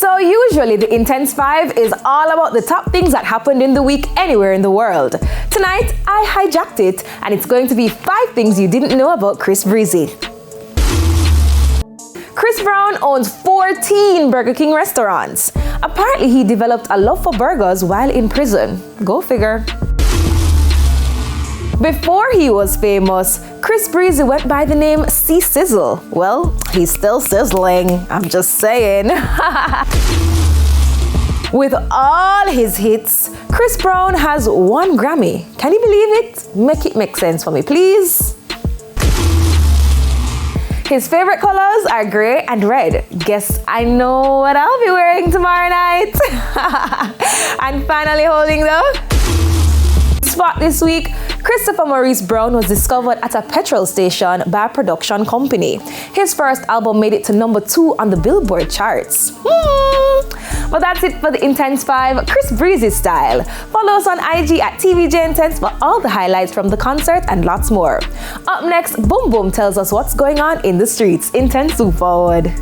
So usually the Intense 5 is all about the top things that happened in the week anywhere in the world. Tonight, I hijacked it, and it's going to be 5 things you didn't know about Chris Breezy. Chris Brown owns 14 Burger King restaurants. Apparently, he developed a love for burgers while in prison. Go figure. Before he was famous, Chris Breezy went by the name C-Sizzle. Well, he's still sizzling, I'm just saying. With all his hits, Chris Brown has 1 Grammy. Can you believe it? Make it make sense for me, please. His favorite colors are gray and red. Guess I know what I'll be wearing tomorrow night. And finally holding the spot this week, Christopher Maurice Brown was discovered at a petrol station by a production company. His first album made it to number 2 on the Billboard charts. But that's it for the Intense 5 Chris Breezy style. Follow us on IG at TVJ Intense for all the highlights from the concert and lots more. Up next, Boom Boom tells us what's going on in the streets. Intense forward.